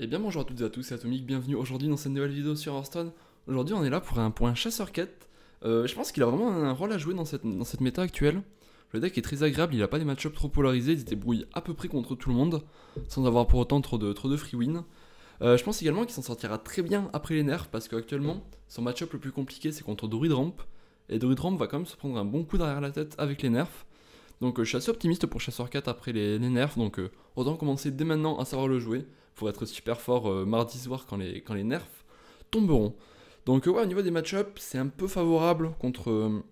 Eh bien bonjour à toutes et à tous, c'est Atomic, bienvenue aujourd'hui dans cette nouvelle vidéo sur Hearthstone. Aujourd'hui on est là pour un chasseur quête. Je pense qu'il a vraiment un rôle à jouer dans cette méta actuelle. Le deck est très agréable, il a pas des match-ups trop polarisés, il se débrouille à peu près contre tout le monde, sans avoir pour autant trop de free win. Je pense également qu'il s'en sortira très bien après les nerfs, parce qu'actuellement son match-up le plus compliqué c'est contre Druid Ramp. Et Druid Ramp va quand même se prendre un bon coup derrière la tête avec les nerfs. Donc je suis assez optimiste pour chasseur 4 après les nerfs, donc autant commencer dès maintenant à savoir le jouer pour être super fort mardi soir quand les nerfs tomberont. Donc ouais, au niveau des match-ups, c'est un peu favorable contre...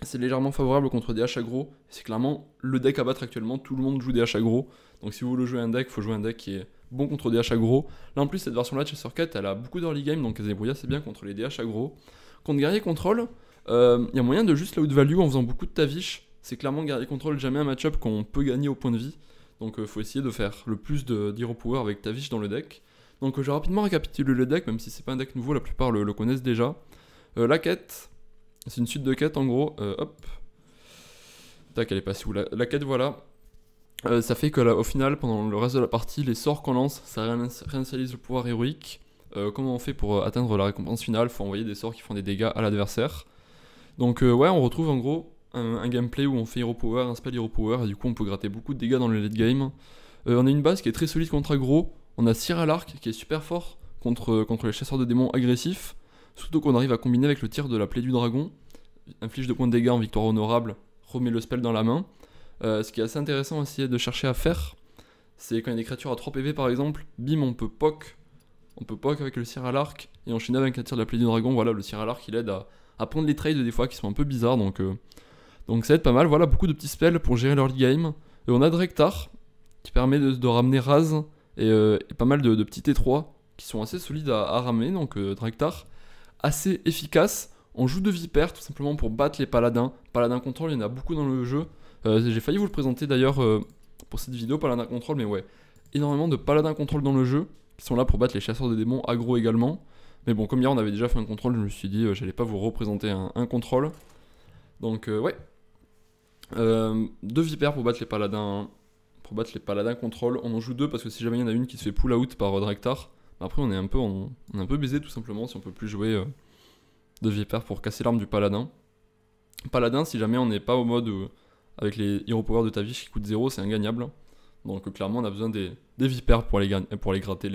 c'est légèrement favorable contre des H aggro. C'est clairement le deck à battre actuellement, tout le monde joue des H aggro. Donc si vous voulez jouer un deck, il faut jouer un deck qui est bon contre des H aggro. Là en plus, cette version-là de Chasseur 4, elle a beaucoup d'early game, donc elle se débrouille assez bien contre les DH aggro. Contre Guerrier Control, il y a moyen de juste la out-value en faisant beaucoup de Tavish. C'est clairement Guerrier Control jamais un match-up qu'on peut gagner au point de vie. Donc il faut essayer de faire le plus d'Hero Power avec Tavish dans le deck. Donc je vais rapidement récapituler le deck, même si c'est pas un deck nouveau, la plupart le connaissent déjà. La quête, c'est une suite de quêtes en gros. Hop. Tac, elle est passée où la quête, voilà. Ça fait que au final, pendant le reste de la partie, les sorts qu'on lance, ça réinitialise le pouvoir héroïque. Comment on fait pour atteindre la récompense finale? Faut envoyer des sorts qui font des dégâts à l'adversaire. Donc ouais, on retrouve en gros un gameplay où on fait Hero Power, un spell Hero Power, et du coup on peut gratter beaucoup de dégâts dans le late game. On a une base qui est très solide contre aggro. On a Cir à l'arc qui est super fort contre les chasseurs de démons agressifs. Surtout qu'on arrive à combiner avec le tir de la plaie du dragon. Inflige 2 points de dégâts en victoire honorable, remet le spell dans la main. Ce qui est assez intéressant aussi de chercher à faire, c'est quand il y a des créatures à 3 PV par exemple, bim, on peut poke avec le Cir à l'arc et enchaîner avec un tir de la plaie du dragon. Voilà, le Cir à l'arc il aide à prendre les trades des fois qui sont un peu bizarres, donc ça aide pas mal. Voilà, beaucoup de petits spells pour gérer l'early game. Et on a Drektar qui permet de ramener Raz et pas mal de petits T3 qui sont assez solides à ramener. Donc Drektar, assez efficace. On joue de Vipère tout simplement pour battre les paladins. Paladin contrôle, il y en a beaucoup dans le jeu. J'ai failli vous le présenter d'ailleurs pour cette vidéo, Paladin contrôle, mais ouais, énormément de paladins contrôle dans le jeu qui sont là pour battre les chasseurs de démons aggro également. Mais bon, comme hier on avait déjà fait un contrôle, je me suis dit j'allais pas vous représenter un contrôle. Donc ouais. Deux vipères pour battre les paladins. Pour battre les paladins contrôle. On en joue deux parce que si jamais il y en a une qui se fait pull out par Drektar, après on est un peu baisé tout simplement si on peut plus jouer de vipères pour casser l'arme du paladin. Paladin, si jamais on n'est pas au mode avec les Hero Power de Tavish qui coûtent 0, c'est ingagnable. Donc clairement on a besoin des vipères pour les gratter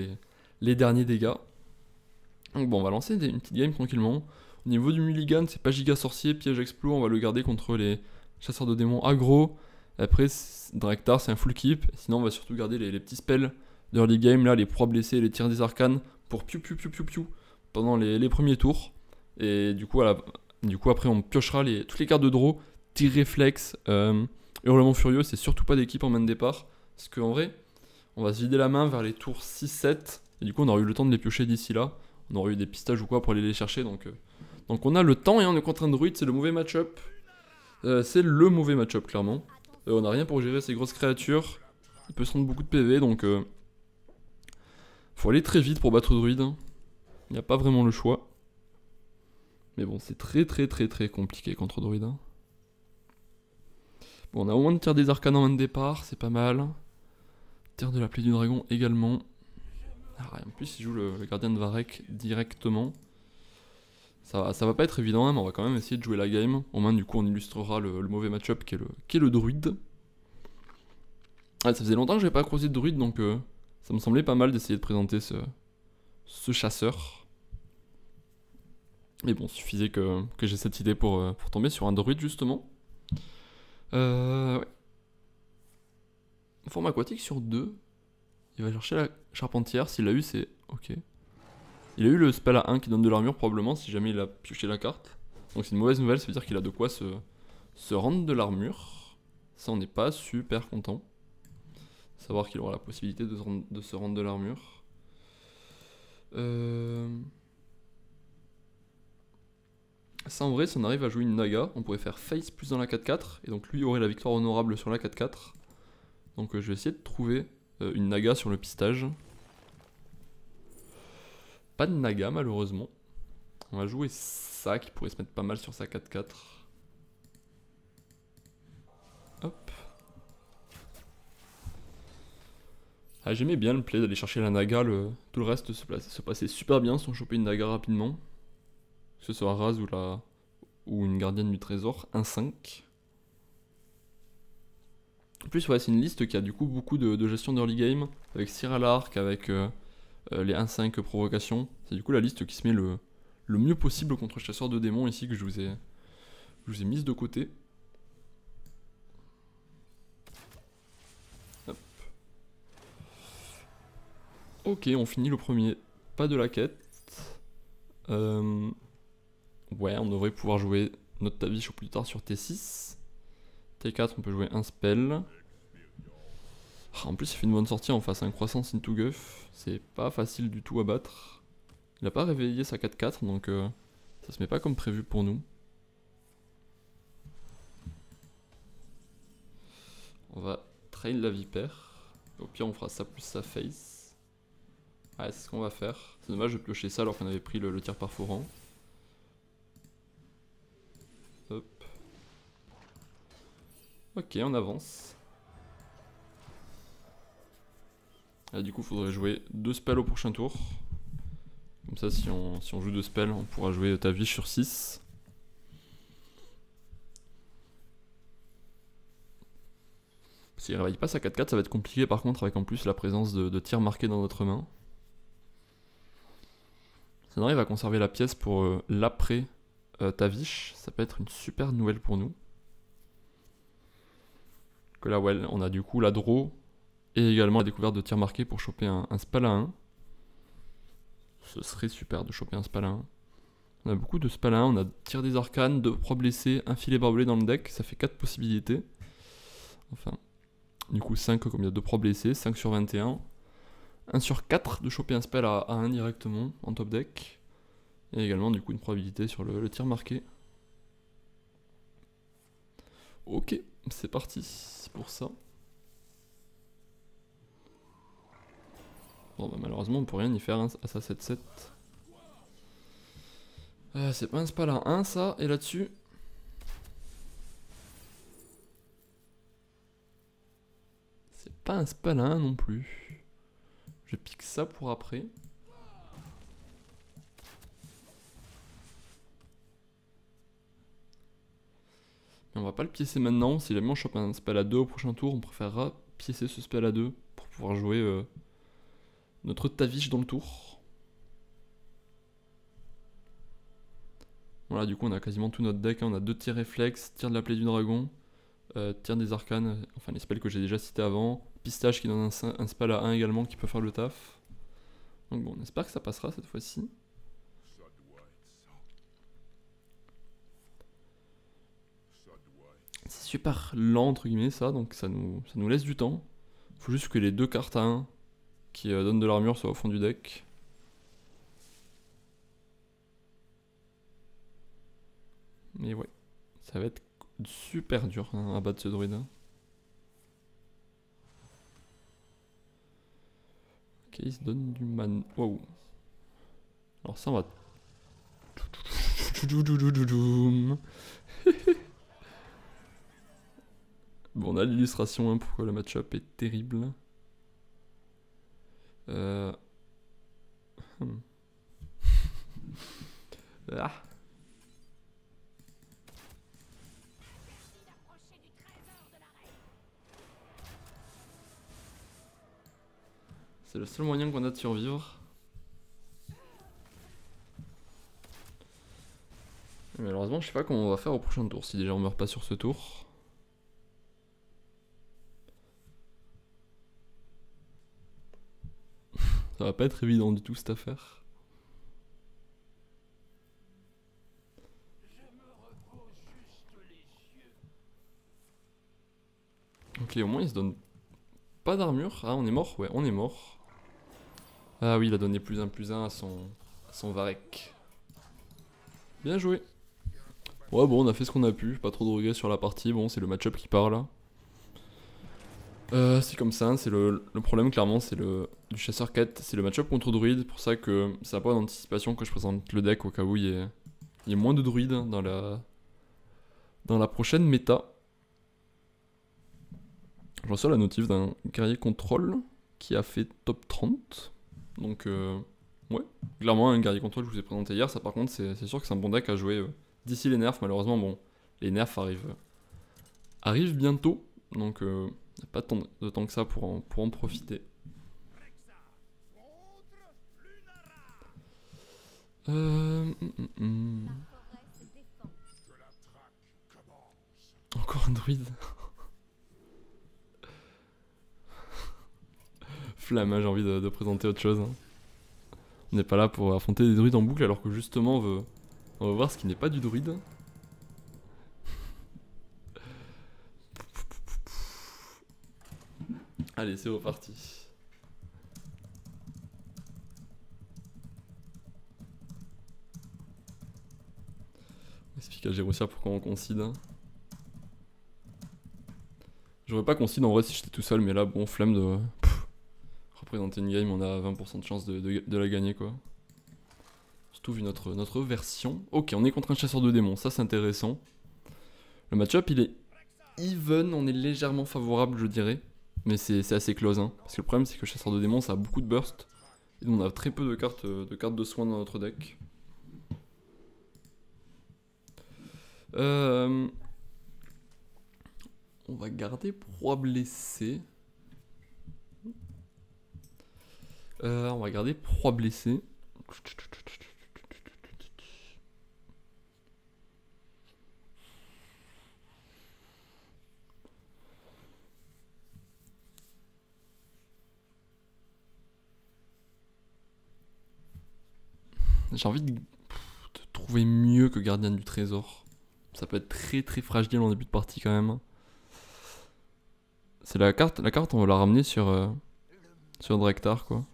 les derniers dégâts. Donc bon, on va lancer une petite game tranquillement. Au niveau du mulligan, c'est pas giga sorcier, piège explo, on va le garder contre les chasseurs de démons aggro. Après, Drektar, c'est un full keep. Sinon, on va surtout garder les petits spells d'early game, là, les proies blessées, les tirs des arcanes, pour piou pendant les premiers tours. Et du coup, après, on piochera toutes les cartes de draw, tir réflexe, hurlement furieux, c'est surtout pas d'équipe en main de départ. Parce qu'en vrai, on va se vider la main vers les tours 6-7. Et du coup, on aura eu le temps de les piocher d'ici là. On aurait eu des pistages ou quoi pour aller les chercher, donc on a le temps et on est contre un druide, c'est le mauvais match-up. C'est le mauvais match-up clairement. On a rien pour gérer ces grosses créatures. Il peut se rendre beaucoup de PV, donc faut aller très vite pour battre druide. Il n'y a pas vraiment le choix. Mais bon, c'est très compliqué contre druide. Bon, on a au moins de tir des arcanes en main de départ, c'est pas mal. Tir de la plaie du dragon également. En plus, il joue le gardien de Varek directement. Ça va pas être évident, mais on va quand même essayer de jouer la game. Au moins, du coup, on illustrera le mauvais match-up qui est le druide. Ça faisait longtemps que j'avais pas croisé de druide, donc ça me semblait pas mal d'essayer de présenter ce chasseur. Mais bon, il suffisait que j'ai cette idée pour tomber sur un druide, justement. Ouais. Forme aquatique sur 2. Il va chercher la charpentière, s'il l'a eu c'est ok. Il a eu le spell à 1 qui donne de l'armure probablement si jamais il a pioché la carte. Donc c'est une mauvaise nouvelle, ça veut dire qu'il a de quoi se rendre de l'armure. Ça on n'est pas super content. Savoir qu'il aura la possibilité de se rendre de l'armure. Ça en vrai si on arrive à jouer une Naga, on pourrait faire face plus dans la 4-4. Et donc lui aurait la victoire honorable sur la 4-4. Donc je vais essayer de trouver une Naga sur le pistage. Pas de Naga malheureusement. On va jouer ça qui pourrait se mettre pas mal sur sa 4-4. Hop. Ah, j'aimais bien le play d'aller chercher la Naga, tout le reste se passait super bien si on chopait une Naga rapidement. Que ce soit Raz ou une gardienne du trésor, 1-5. En plus, ouais, c'est une liste qui a du coup beaucoup de gestion d'early game, avec Cyr à l'arc, avec les 1-5 provocations. C'est du coup la liste qui se met le mieux possible contre chasseur de démons ici que je vous ai mise de côté. Hop. Ok, on finit le premier. Pas de la quête. Ouais, on devrait pouvoir jouer notre Tavish au plus tard sur T6. T4, on peut jouer un spell. En plus, il fait une bonne sortie en face, un croissance into Guff. C'est pas facile du tout à battre. Il a pas réveillé sa 4-4, donc ça se met pas comme prévu pour nous. On va trail la vipère. Au pire, on fera ça plus sa face. Ouais, c'est ce qu'on va faire. C'est dommage de piocher ça alors qu'on avait pris le tir perforant. Hop. Ok, on avance. Là, du coup, il faudrait jouer 2 spells au prochain tour. Comme ça, si on joue 2 spells, on pourra jouer Tavish sur 6. S'il réveille pas sa 4-4, ça va être compliqué par contre, avec en plus la présence de tirs marqués dans notre main. Si on arrive à conserver la pièce pour l'après Tavish, ça peut être une super nouvelle pour nous. Que là, ouais, on a du coup la draw et également la découverte de tirs marqués pour choper un spell à 1. Ce serait super de choper un spell à 1. On a beaucoup de spell à 1, on a tir des arcanes, 2 procs blessés, un filet barbelé dans le deck, ça fait 4 possibilités. Enfin, du coup 5 comme il y a 2 procs blessés, 5 sur 21. 1 sur 4 de choper un spell à 1 directement en top deck. Et également du coup une probabilité sur le tir marqué. Ok, c'est parti pour ça. Bon bah malheureusement on peut rien y faire à sa 7-7. C'est pas un spell à 1 ça, et là-dessus... C'est pas un spell à 1 non plus. Je pique ça pour après. Mais on va pas le piécer maintenant, si jamais on chope un spell à 2 au prochain tour, on préférera piécer ce spell à 2 pour pouvoir jouer notre Tavish dans le tour. Voilà, du coup on a quasiment tout notre deck, hein. On a 2 tirs réflexes, tir de la plaie du dragon, tir des arcanes, enfin les spells que j'ai déjà cités avant, pistache qui donne un spell à 1 également qui peut faire le taf. Donc bon, on espère que ça passera cette fois-ci. C'est super lent entre guillemets ça, donc ça nous laisse du temps. Faut juste que les 2 cartes à 1 qui donnent de l'armure soient au fond du deck. Mais ouais, ça va être super dur hein, à battre ce druide. Ok, il se donne du man. Wow. Alors ça on va... Bon, on a l'illustration hein, pourquoi le match-up est terrible. Ah. C'est le seul moyen qu'on a de survivre. Mais malheureusement, je sais pas comment on va faire au prochain tour, si déjà on meurt pas sur ce tour. Ça va pas être évident du tout cette affaire. Ok, au moins il se donne pas d'armure. Ah, on est mort? Ouais, on est mort. Ah oui, il a donné +1/+1 à son Varek. Bien joué. Ouais, bon, on a fait ce qu'on a pu. Pas trop de regrets sur la partie. Bon, c'est le match-up qui part là. C'est comme ça, c'est le problème clairement, c'est du chasseur quête, c'est le match-up contre druide, pour ça que c'est un peu en anticipation que je présente le deck au cas où il y ait moins de druides dans la prochaine méta. Je reçois la notif d'un guerrier contrôle, qui a fait top 30. Donc, ouais, clairement, un guerrier contrôle que je vous ai présenté hier, ça par contre, c'est sûr que c'est un bon deck à jouer d'ici les nerfs. Malheureusement, bon, les nerfs arrivent bientôt, donc il n'y a pas de temps que ça pour en profiter. Encore un druide. Flamme, hein, j'ai envie de présenter autre chose. Hein. On n'est pas là pour affronter des druides en boucle alors que justement on va voir ce qui n'est pas du druide. Allez, c'est reparti. On explique à Gérosia pourquoi on concide. J'aurais pas concide en vrai si j'étais tout seul, mais là, bon, flemme de représenter une game, on a 20% de chance de la gagner, quoi. Surtout vu notre version. Ok, on est contre un chasseur de démons, ça c'est intéressant. Le match-up, il est even, on est légèrement favorable, je dirais. Mais c'est assez close, hein. Parce que le problème, c'est que le chasseur de démons, ça a beaucoup de burst. Et donc on a très peu de cartes de soins dans notre deck. On va garder proie blessée. On va garder proie blessée. J'ai envie de trouver mieux que gardien du trésor. Ça peut être très très fragile en début de partie quand même. C'est la carte on va la ramener sur Drektar quoi.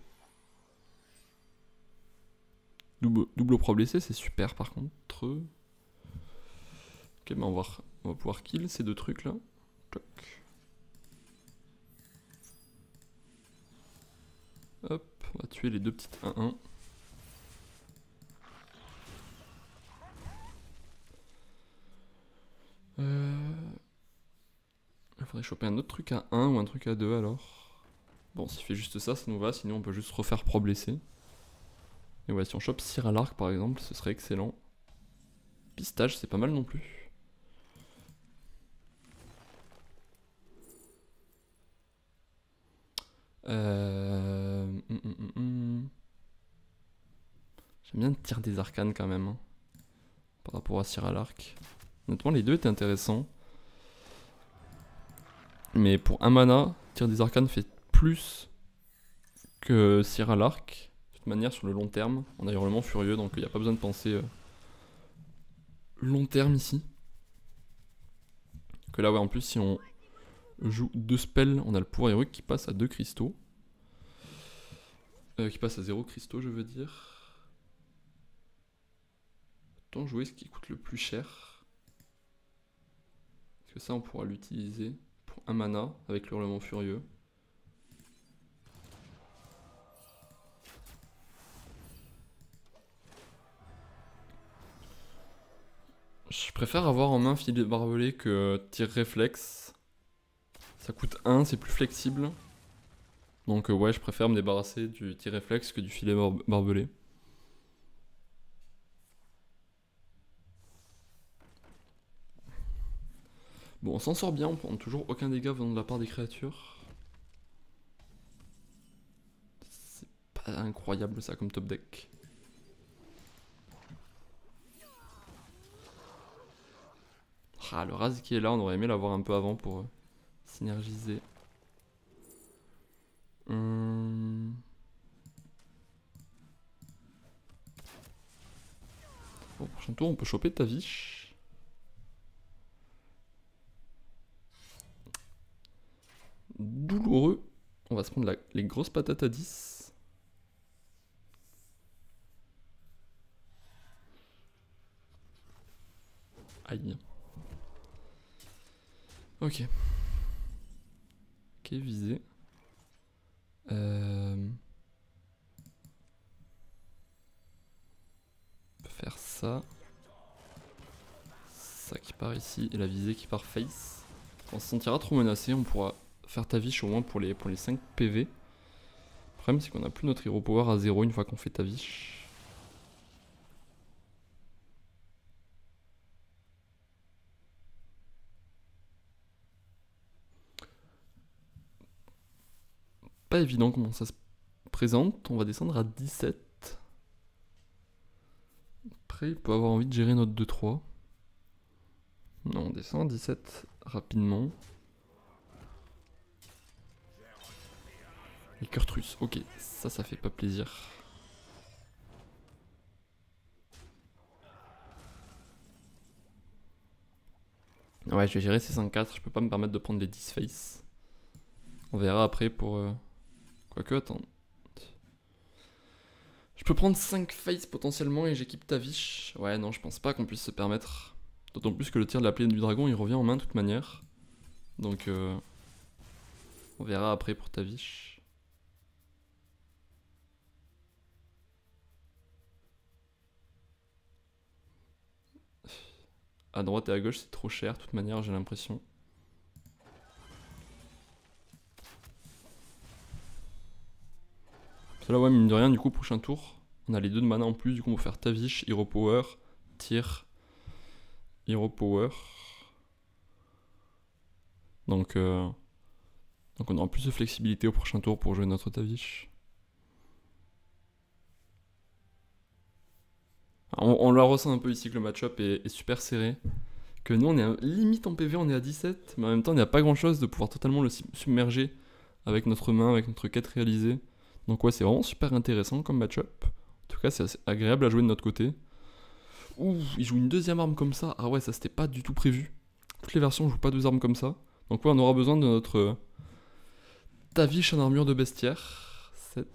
Double pro blessé, c'est super par contre. Ok, bah on va pouvoir kill ces deux trucs là. Hop, on va tuer les deux petites 1-1. Il faudrait choper un autre truc à 1 ou un truc à 2 alors. Bon, s'il fait juste ça, ça nous va, sinon on peut juste refaire pro blessé. Et ouais, si on chope Cire à l'arc par exemple, ce serait excellent. Pistage, c'est pas mal non plus. J'aime bien le tir des arcanes quand même. Hein, par rapport à Cire à l'arc. Honnêtement, les deux étaient intéressants. Mais pour un mana, tir des arcanes fait plus que Cire à l'arc. De toute manière, sur le long terme, on a hurlement furieux, donc il n'y a pas besoin de penser long terme ici. Que là, ouais, en plus, si on joue 2 spells, on a le pouvoir héroïque qui passe à 2 cristaux. Qui passe à 0 cristaux, je veux dire. Autant jouer ce qui coûte le plus cher. Parce que ça, on pourra l'utiliser pour un mana avec l'hurlement furieux. Je préfère avoir en main filet barbelé que tir réflexe. Ça coûte 1, c'est plus flexible. Donc ouais, je préfère me débarrasser du tir réflexe que du filet barbelé. Bon, on s'en sort bien, on prend toujours aucun dégât venant de la part des créatures. C'est pas incroyable ça comme top deck. Ah, le Raz qui est là, on aurait aimé l'avoir un peu avant pour synergiser. Bon, prochain tour, on peut choper Tavish. Douloureux. On va se prendre les grosses patates à 10. Aïe. Ok. Ok, visé. On peut faire ça. Ça qui part ici et la visée qui part face. Quand on se sentira trop menacé, on pourra faire Tavish au moins pour les 5 PV. problème c'est qu'on a plus notre hero power à 0 une fois qu'on fait Tavish. Pas évident comment ça se présente. On va descendre à 17. Après il peut avoir envie de gérer notre 2-3. Non, on descend à 17 rapidement. Et Kurtrus, ok, ça fait pas plaisir. Ouais, je vais gérer ces 5-4, je peux pas me permettre de prendre les 10 face. On verra après pour... Quoique, attends. Je peux prendre 5 face potentiellement et j'équipe Tavish. Ouais, non, je pense pas qu'on puisse se permettre. D'autant plus que le tir de la plaine du dragon, il revient en main de toute manière. Donc, on verra après pour Tavish. À droite et à gauche, c'est trop cher, de toute manière, j'ai l'impression. Là, ouais, mine de rien, du coup, prochain tour, on a les 2 de mana en plus, du coup, on va faire Tavish, Hero Power, tir, Hero Power. Donc on aura plus de flexibilité au prochain tour pour jouer notre Tavish. On la ressent un peu ici que le match-up est super serré. Que nous on est limite en PV, on est à 17, mais en même temps il n'y a pas grand chose de pouvoir totalement le submerger avec notre main, avec notre quête réalisée. Donc ouais, c'est vraiment super intéressant comme match-up. En tout cas, c'est assez agréable à jouer de notre côté. Ouh, il joue une deuxième arme comme ça. Ah ouais, ça c'était pas du tout prévu. Toutes les versions jouent pas 2 armes comme ça. Donc ouais, on aura besoin de notre Tavish en armure de bestiaire. 7.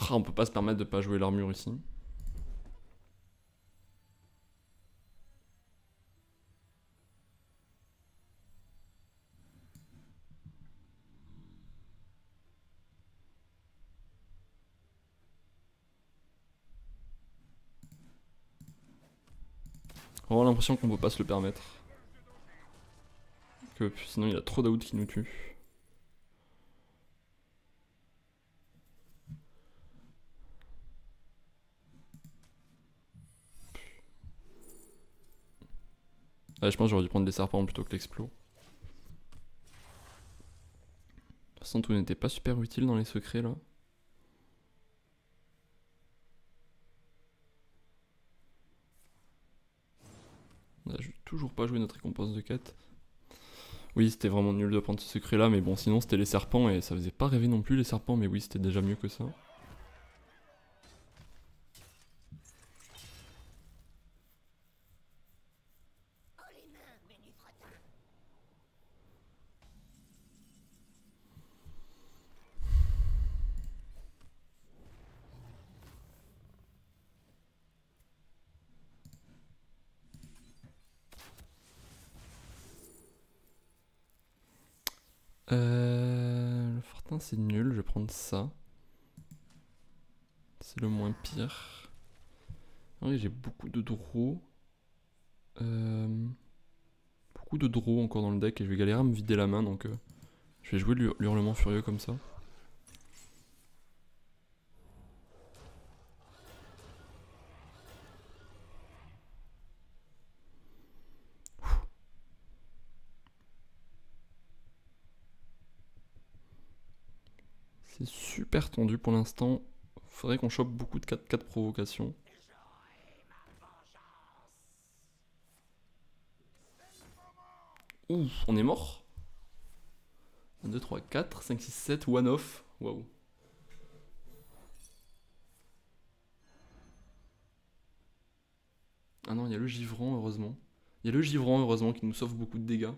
Ah, on peut pas se permettre de pas jouer l'armure ici. J'ai vraiment l'impression qu'on peut pas se le permettre. Que sinon il y a trop d'out qui nous tue. Ouais, je pense que j'aurais dû prendre des serpents plutôt que l'explos. De toute façon, tout n'était pas super utile dans les secrets là. On a toujours pas joué notre récompense de quête. Oui, c'était vraiment nul de prendre ce secret là, mais bon, sinon c'était les serpents et ça faisait pas rêver non plus les serpents, mais oui, c'était déjà mieux que ça. Le fortin c'est nul, je vais prendre ça. C'est le moins pire. Oui, j'ai beaucoup de draws. Beaucoup de draws encore dans le deck et je vais galérer à me vider la main, donc je vais jouer l'hurlement furieux comme ça. C'est super tendu pour l'instant. Faudrait qu'on chope beaucoup de 4-4 provocations. Ouh, on est mort. 1, 2, 3, 4, 5, 6, 7, one off. Waouh. Ah non, il y a le givrant, heureusement. Il y a le givrant, heureusement, qui nous sauve beaucoup de dégâts.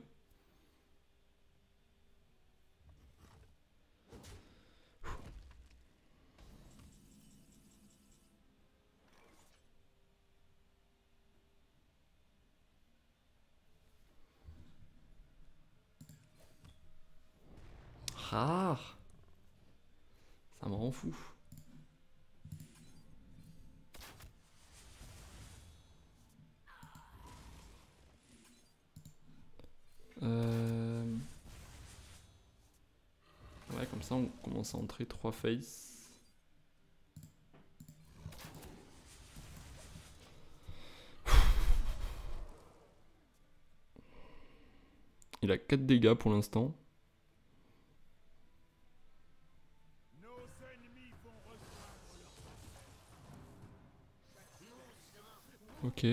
Ah, Ça me rend fou. Ouais, comme ça on commence à entrer 3 face. Il a 4 dégâts pour l'instant. Ok.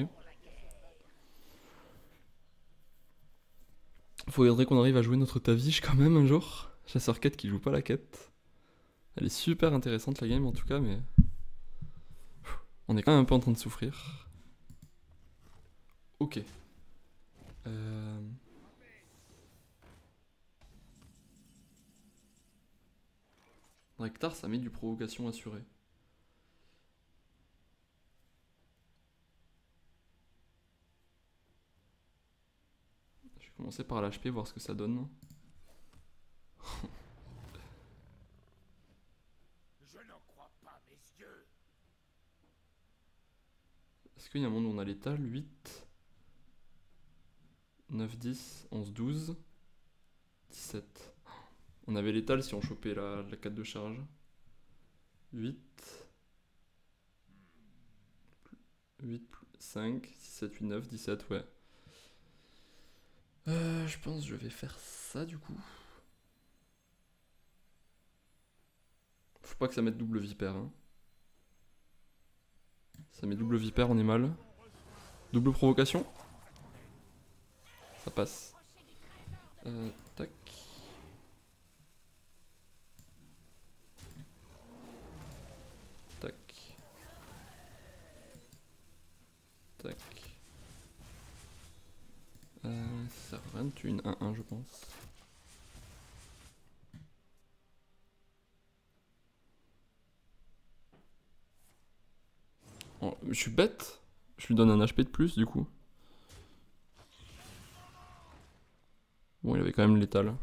Faudrait qu'on arrive à jouer notre Tavish quand même un jour. Chasseur quête qui joue pas la quête. Elle est super intéressante la game en tout cas, mais on est quand même un peu en train de souffrir. Ok. Rectar, ça met du provocation assurée. Je vais commencer par l'HP, voir ce que ça donne. Est-ce qu'il y a un monde où on a l'étal? 8, 9, 10, 11, 12, 17. On avait l'étal si on chopait la 4 de charge. 8, 5, 6, 7, 8, 9, 17, ouais. Je pense que je vais faire ça du coup. Faut pas que ça mette double vipère. Hein. Ça met double vipère, on est mal. Double provocation. Ça passe. Tac. Tac. Tac. Ça sert à rien de tuer une 1-1 je pense. Oh, je suis bête. Je lui donne un HP de plus du coup. Bon, il avait quand même l'étal.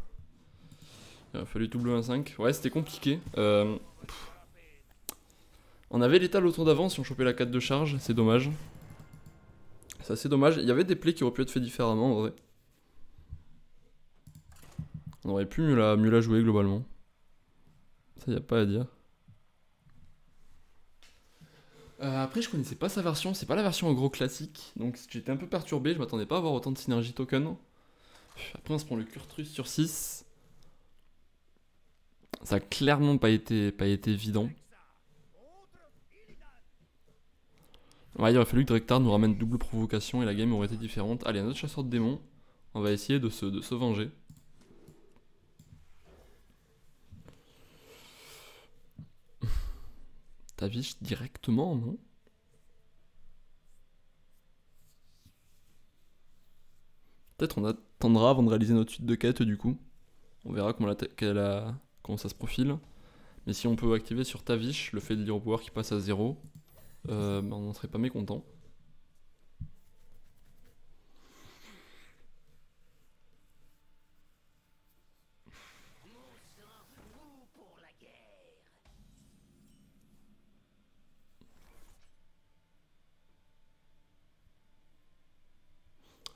Il a fallu double 1-5. Ouais, c'était compliqué. On avait l'étal au tour d'avant si on chopait la 4 de charge, c'est dommage. C'est assez dommage. Il y avait des plays qui auraient pu être faits différemment en vrai. On aurait pu mieux la jouer globalement. Ça y a pas à dire. Après, je connaissais pas sa version, c'est pas la version en gros classique, donc j'étais un peu perturbé, je m'attendais pas à avoir autant de synergie token. Après, on se prend le Kurtrus sur 6. Ça a clairement pas été évident. Ouais, il aurait fallu que Drektar nous ramène double provocation et la game aurait été différente. Allez, un autre chasseur de démons. On va essayer de se venger. Tavish directement, non? Peut-être on attendra avant de réaliser notre suite de quêtes du coup. On verra comment ça se profile. Mais si on peut activer sur Tavish le fait de l'hero power qui passe à 0, on n'en serait pas mécontent.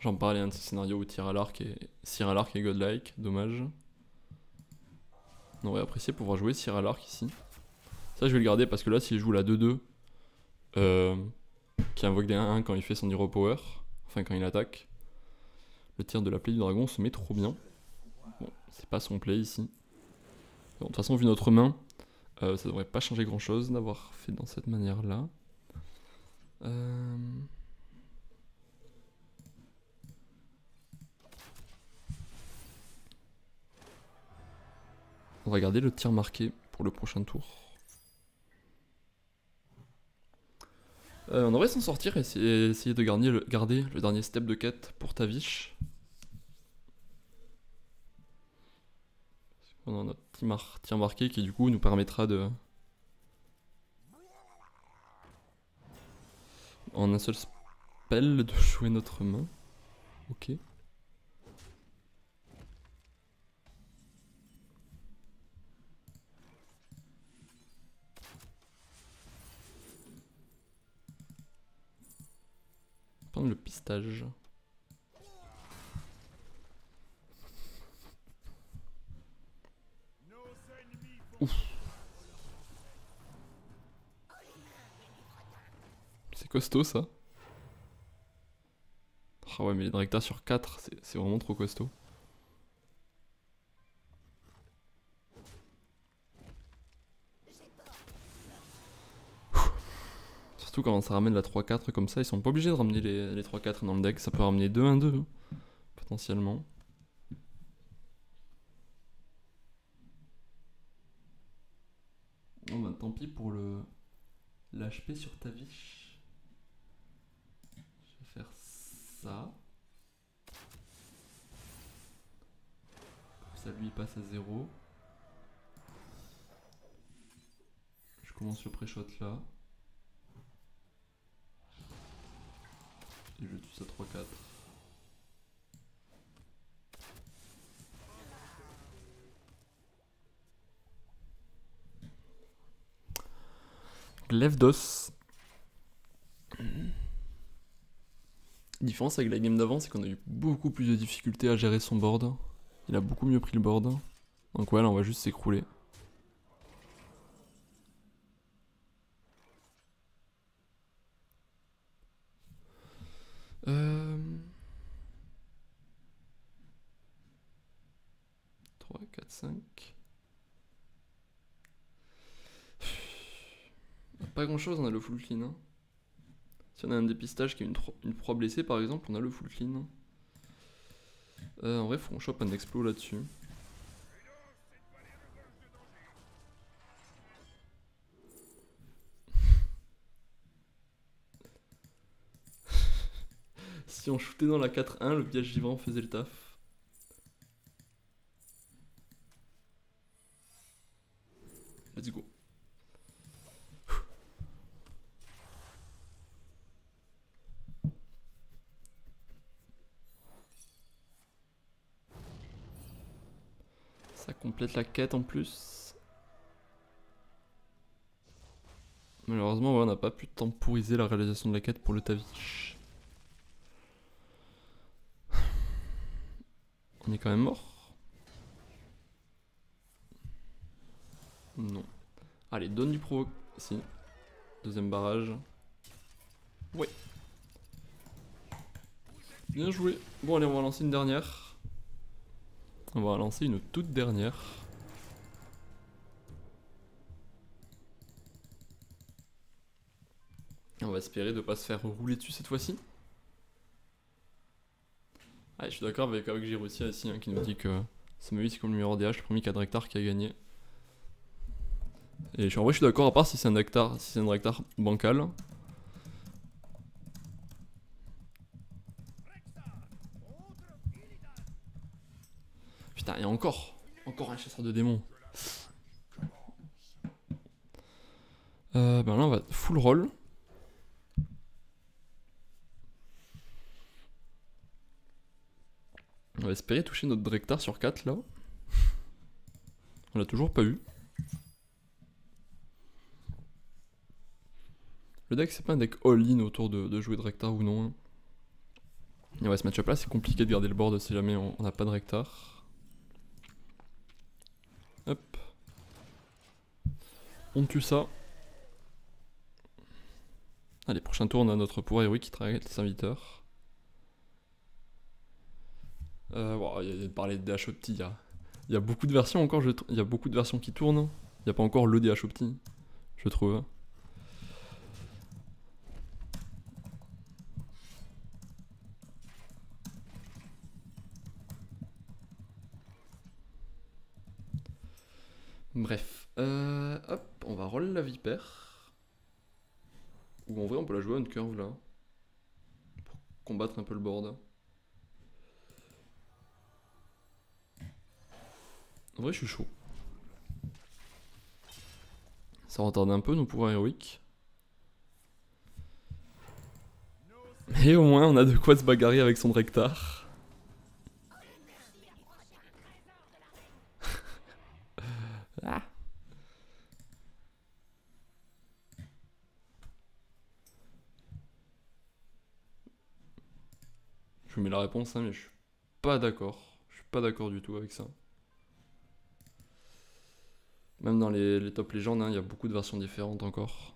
J'en parlais un de ces scénarios où tir à l'arc est godlike, dommage. On aurait apprécié pouvoir jouer tir à l'arc ici. Ça je vais le garder parce que là s'il joue la 2-2 qui invoque des 1-1 quand il fait son hero power, enfin quand il attaque, le tir de la plaie du dragon se met trop bien. Bon, c'est pas son play ici. Bon, de toute façon vu notre main, ça devrait pas changer grand chose d'avoir fait dans cette manière là. On va garder le tir marqué pour le prochain tour. On devrait s'en sortir et essayer de garder le dernier step de quête pour Tavish. On a notre tir marqué qui du coup nous permettra de... en un seul spell de jouer notre main. Ok. sent le pistage. Ouf. C'est costaud ça. Ah ouais, mais les Drekta sur 4, c'est vraiment trop costaud. Surtout quand ça ramène la 3-4 comme ça, ils sont pas obligés de ramener les 3-4 dans le deck, ça peut ramener 2-1-2 hein, potentiellement. Bon bah tant pis pour l'HP sur ta vie. Je vais faire ça. Comme ça lui il passe à 0. Je commence le pré-shot là. Et je tue ça 3-4. Glaive d'os. Différence avec la game d'avant, c'est qu'on a eu beaucoup plus de difficultés à gérer son board. Il a beaucoup mieux pris le board. Donc ouais, là on va juste s'écrouler. Euh... 3, 4, 5. Pas grand chose, on a le full clean. Hein. Si on a un dépistage qui a une proie blessée par exemple, on a le full clean. En vrai, faut qu'on chope un explo là-dessus. Si on shootait dans la 4-1, le piège vivant faisait le taf. Let's go. Ça complète la quête en plus. Malheureusement, ouais, on n'a pas pu temporiser la réalisation de la quête pour le Tavish. On est quand même mort. Non. Allez, donne du provoque. Si. Deuxième barrage. Ouais. Bien joué. Bon, allez, on va lancer une dernière. On va lancer une toute dernière. On va espérer de ne pas se faire rouler dessus cette fois-ci. Ah, je suis d'accord avec Giroussia ici hein, qui nous dit que Samoui c'est comme le numéro DH, le premier Drektar qui a gagné. Et en vrai je suis d'accord à part si c'est un Drektar bancal. Putain, il y a encore un chasseur de démons. Ben là on va full roll. On va espérer toucher notre Drektar sur 4 là. On l'a toujours pas eu. Le deck c'est pas un deck all-in autour de jouer Drektar ou non. Hein. Et ouais, ce match-up là c'est compliqué de garder le board si jamais on n'a pas de Drektar. Hop. On tue ça. Allez, prochain tour on a notre pouvoir héroïque qui travaille avec les serviteurs. Bon, il y a parlé de DH Opti, il y a beaucoup de versions encore, il y a beaucoup de versions qui tournent. Il n'y a pas encore le DH Opti, je trouve. Bref, hop, on va roll la vipère. Ou en vrai on peut la jouer à une curve là. Pour combattre un peu le board. En vrai je suis chaud. Ça retarde un peu nos pouvoirs héroïques. Mais au moins on a de quoi se bagarrer avec son Drektar. Ah. Je vous mets la réponse, hein, mais je suis pas d'accord. Je suis pas d'accord du tout avec ça. Même dans les top légendes, hein, il y a beaucoup de versions différentes encore.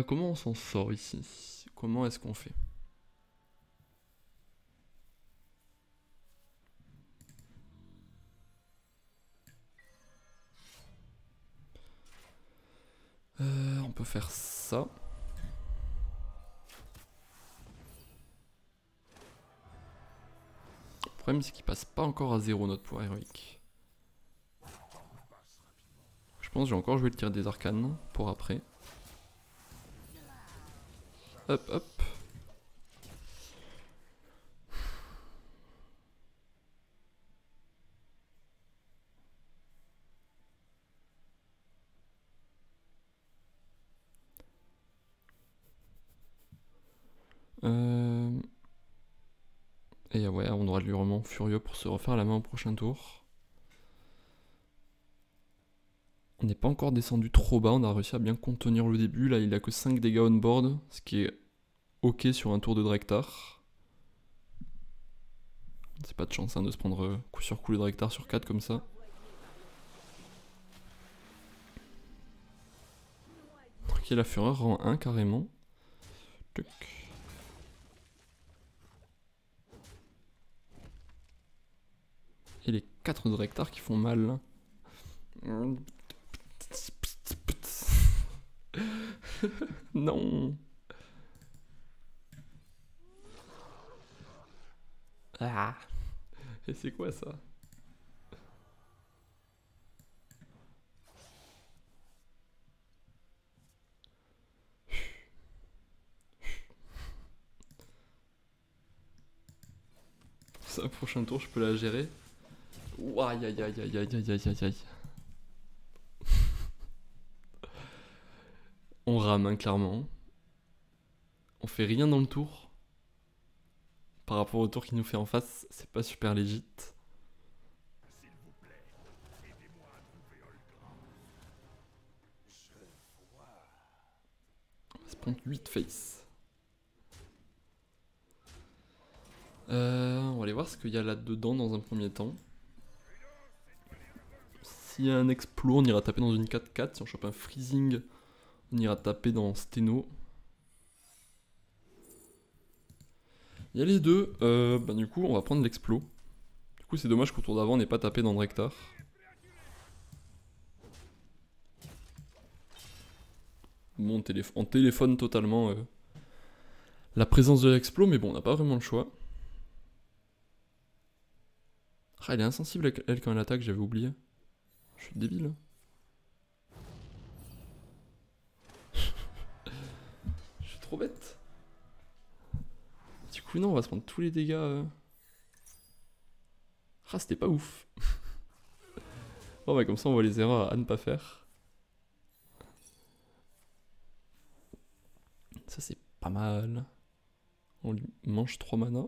Comment on s'en sort ici? Comment est-ce qu'on fait? On peut faire ça. Le problème c'est qu'il passe pas encore à 0 notre pouvoir héroïque. Je pense que j'ai encore joué le tir des arcanes pour après. Hop hop. Et ouais, on aura de lui vraiment furieux pour se refaire la main au prochain tour. On n'est pas encore descendu trop bas, on a réussi à bien contenir le début. Là, il a que 5 dégâts on board, ce qui est ok sur un tour de Drektar. C'est pas de chance hein, de se prendre coup sur coup le Drektar sur 4 comme ça. Ok, la fureur rang 1 carrément. Tuc. Et les 4 Drektar qui font mal. Non. Ah. Et c'est quoi ça? Ça, prochain tour, je peux la gérer. Ouh, aïe aïe aïe aïe aïe aïe aïe aïe. On rame, hein, clairement. On fait rien dans le tour. Par rapport au tour qu'il nous fait en face, c'est pas super légit. On va se prendre 8 face. On va aller voir ce qu'il y a là-dedans dans un premier temps. S'il y a un explo, on ira taper dans une 4-4. Si on chope un freezing, on ira taper dans Steno. Il y a les deux. Du coup, on va prendre l'explo. Du coup, c'est dommage qu'au tour d'avant, on n'ait pas tapé dans Drektar. Bon, on téléphone totalement la présence de l'explo, mais bon, on n'a pas vraiment le choix. Ah, elle est insensible elle quand elle attaque, j'avais oublié. Je suis débile. Je suis trop bête. Du coup, non, on va se prendre tous les dégâts. Ah, c'était pas ouf. Bon, bah, comme ça, on voit les erreurs à ne pas faire. Ça, c'est pas mal. On lui mange 3 mana.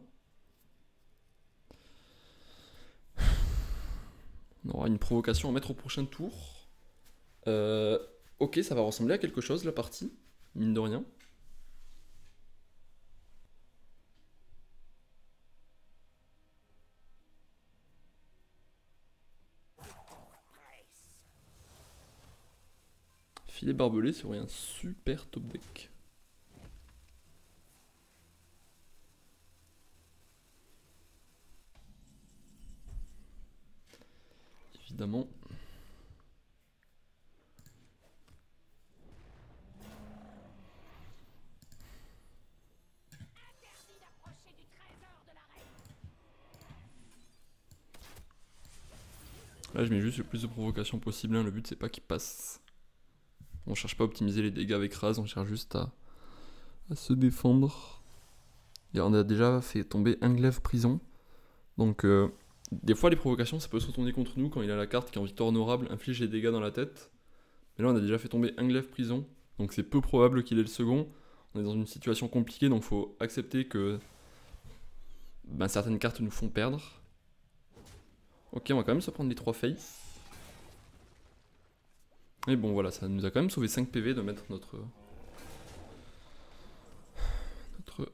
On aura une provocation à mettre au prochain tour. Ok, ça va ressembler à quelque chose, la partie. Mine de rien. Filet barbelé serait un super top deck. Évidemment. Là, je mets juste le plus de provocation possible. Hein. Le but, c'est pas qu'il passe. On cherche pas à optimiser les dégâts avec Raz, on cherche juste à se défendre. Et on a déjà fait tomber un glaive prison. Donc, des fois, les provocations, ça peut se retourner contre nous quand il a la carte qui, en victoire honorable, inflige les dégâts dans la tête. Mais là, on a déjà fait tomber un glaive prison. Donc, c'est peu probable qu'il ait le second. On est dans une situation compliquée, donc faut accepter que certaines cartes nous font perdre. Ok, on va quand même se prendre les 3 faces. Mais bon, voilà, ça nous a quand même sauvé 5 PV de mettre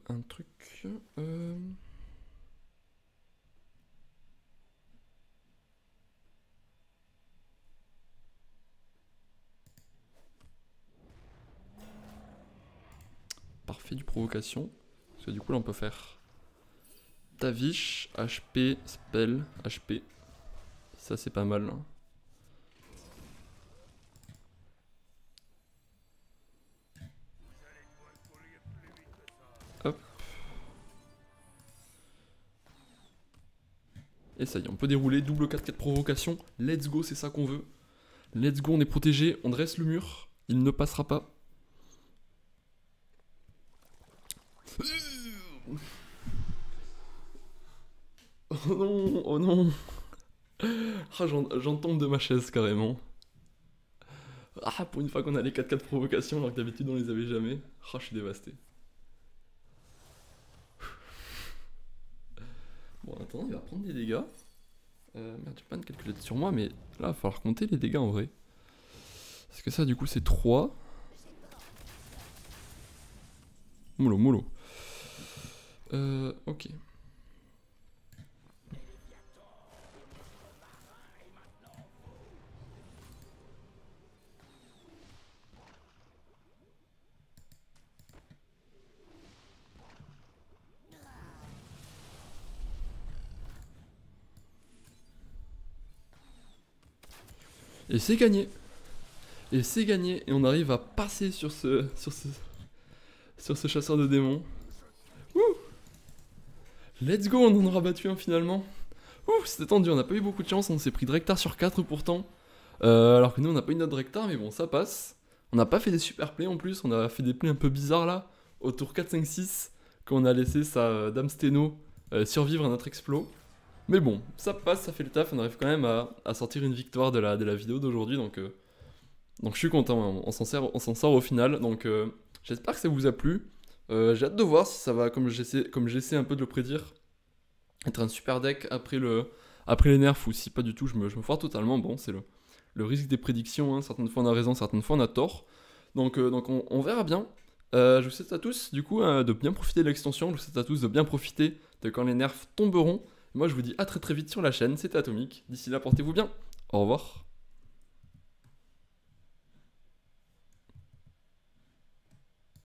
un truc. Parfait du provocation. Parce que du coup, là, on peut faire Tavish, HP, Spell, HP. Ça, c'est pas mal. Hein. Hop. Et ça y est, on peut dérouler. Double 4-4 provocation. Let's go, c'est ça qu'on veut. Let's go, on est protégé. On dresse le mur. Il ne passera pas. Oh non, oh non. Ah, j'en tombe de ma chaise carrément. Ah, pour une fois qu'on a les 4-4 provocations alors que d'habitude on les avait jamais. Ah, je suis dévasté. Bon, en attendant, il va prendre des dégâts. Merde, j'ai pas de calculette sur moi, mais là, il va falloir compter les dégâts en vrai. Parce que ça, du coup, c'est 3. Mollo, mollo. Ok. Et c'est gagné. Et c'est gagné. Et on arrive à passer sur ce chasseur de démons. Wouh! Let's go, on en aura battu un finalement. Ouh, c'était tendu, on n'a pas eu beaucoup de chance, on s'est pris Drektar sur 4 pourtant. Alors que nous on n'a pas eu notre Drektar, mais bon, ça passe. On n'a pas fait des super plays en plus, on a fait des plays un peu bizarres là, au tour 4, 5, 6, quand on a laissé sa Dame Steno survivre à notre explos. Mais bon, ça passe, ça fait le taf, on arrive quand même à sortir une victoire de la vidéo d'aujourd'hui, donc je suis content, hein, on s'en sort au final, donc j'espère que ça vous a plu. J'ai hâte de voir si ça va, comme j'essaie un peu de le prédire, être un super deck après les nerfs, ou si pas du tout, je me foire totalement. Bon, c'est le risque des prédictions, hein. Certaines fois on a raison, certaines fois on a tort. Donc on verra bien. Je vous souhaite à tous, du coup, de bien profiter de l'extension. Je vous souhaite à tous de bien profiter de quand les nerfs tomberont. Moi, je vous dis à très très vite sur la chaîne. C'était Atomic. D'ici là, portez-vous bien. Au revoir.